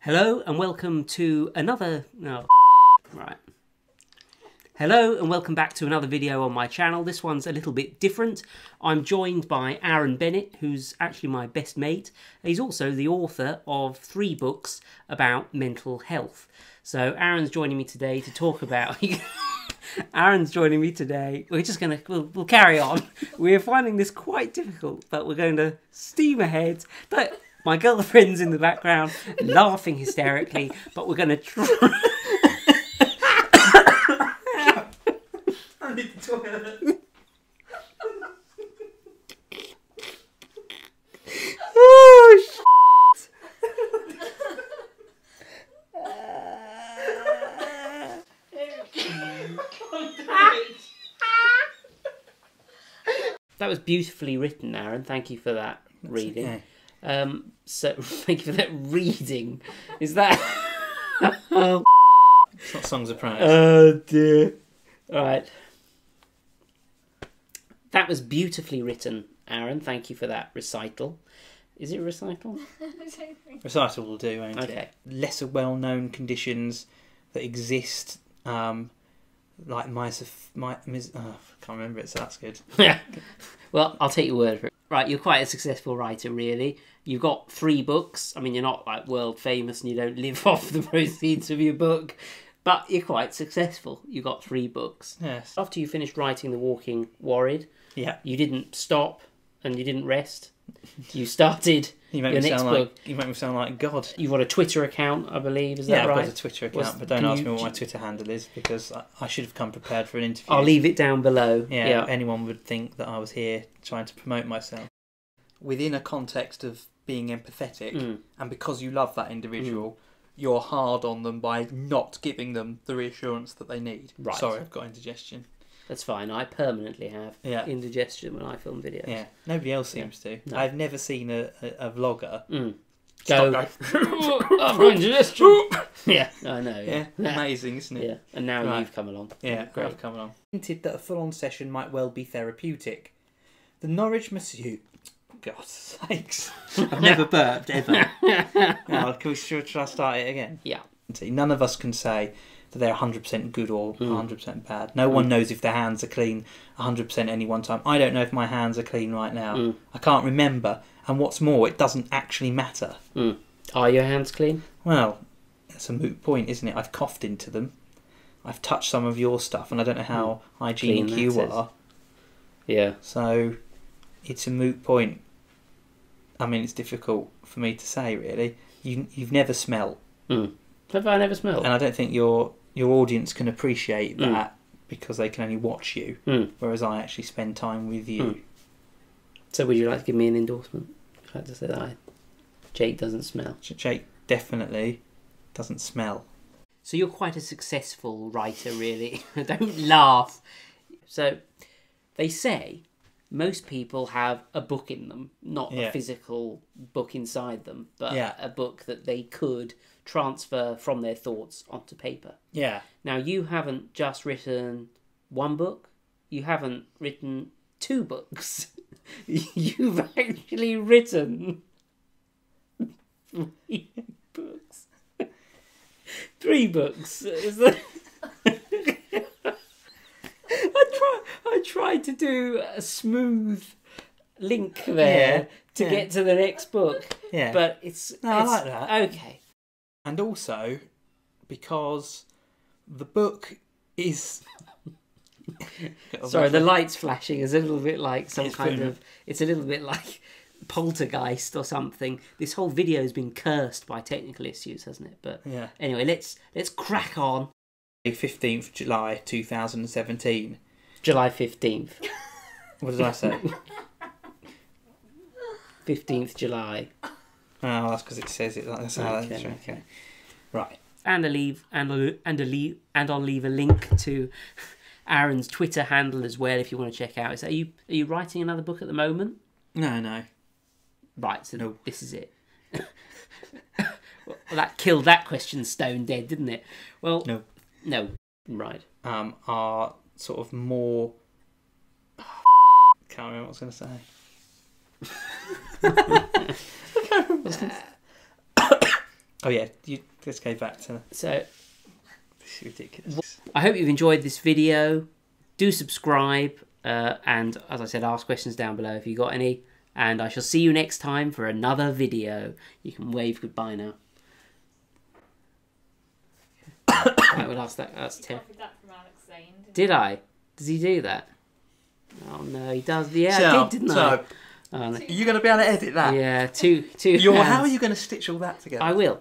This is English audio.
Hello and welcome to another... Right. Hello and welcome back to another video on my channel. This one's a little bit different. I'm joined by Aron Bennett, who's actually my best mate. He's also the author of 3 books about mental health. So Aron's joining me today to talk about... Aron's joining me today. We're just going to... We'll carry on. We're finding this quite difficult, but we're going to steam ahead. But my girlfriend's in the background, laughing hysterically, but we're going to try... I need the toilet. Oh, shit. That was beautifully written, Aron. Thank you for that reading. Okay. So thank you for that reading. Is that? Oh, It's not songs of praise. oh dear. All right. That was beautifully written, Aron. Thank you for that recital. Is it a recital? Recital will do, won't Okay. it? Lesser well-known conditions that exist, like I can't remember it, so that's good. Yeah. Well, I'll take your word for it. Right, you're quite a successful writer, really. You've got 3 books. I mean, you're not like world famous and you don't live off the proceeds of your book, but you're quite successful. You've got 3 books. Yes. After you finished writing The Walking Worried, Yeah. you didn't stop and you didn't rest. You started You make your me next sound book. like God. You've got a Twitter account, I believe. Is Yeah, that right? I've got a Twitter account, but don't ask me what my Twitter handle is because I should have come prepared for an interview. I'll leave it down below. Yeah, anyone would think that I was here trying to promote myself. Within a context of being empathetic, and because you love that individual, you're hard on them by not giving them the reassurance that they need. Right. Sorry, I've got indigestion. That's fine. I permanently have indigestion when I film videos. Yeah, nobody else seems to. No. I've never seen a vlogger Go. I've got indigestion. Yeah, I know. Yeah, amazing, isn't it? Yeah, and now Right. you've come along. Yeah, Great. I've come along. Hinted that a full-on session might well be therapeutic. The Norwich Masseur... God's sakes. I've never burped, ever. Should I start it again? Yeah. See, none of us can say that they're 100% good or 100% bad. No one knows if their hands are clean 100% any one time. I don't know if my hands are clean right now. I can't remember. And what's more, it doesn't actually matter. Are your hands clean? Well, that's a moot point, isn't it? I've coughed into them. I've touched some of your stuff, and I don't know how hygienic Clean you that is. are. Yeah. So, it's a moot point. I mean, it's difficult for me to say, really. You've never smelt. Have I never smelled? And I don't think your audience can appreciate that because they can only watch you, whereas I actually spend time with you. So would you like to give me an endorsement? Would you like to say that Jake doesn't smell? Jake definitely doesn't smell. So you're quite a successful writer, really. Don't laugh. So they say most people have a book in them, not a physical book inside them, but a book that they could transfer from their thoughts onto paper. Yeah. Now, you haven't just written 1 book. You haven't written 2 books. You've actually written 3 books. 3 books. Is that... I tried to do a smooth link there to get to the next book. Yeah. But I like that. Okay. And also, because the book is... Sorry, the light's flashing is a little bit like some It's kind been- of... It's a little bit like poltergeist or something. This whole video has been cursed by technical issues, hasn't it? But anyway, let's crack on. 15th July 2017. July 15th. What did I say? 15th July. Oh, that's because it says it. That's how that's okay. Right. And I'll leave a link to Aron's Twitter handle as well if you want to check out. Are you writing another book at the moment? No. Right, so No. this is it. Well, that killed that question stone dead, didn't it? Well, no. Right. Are sort of more... Can't remember what I was going to say. Oh yeah, let's go back to... So, This is ridiculous. I hope you've enjoyed this video. Do subscribe, and as I said, ask questions down below if you've got any. And I shall see you next time for another video. You can wave goodbye now. Right, well, that's Tim. That from Alex Zane, Did I? Does he do that? Oh no, he does. Yeah, I did, didn't I? So, Oh, no. are you going to be able to edit that? Yeah, two How hands. are you going to stitch all that together? I will.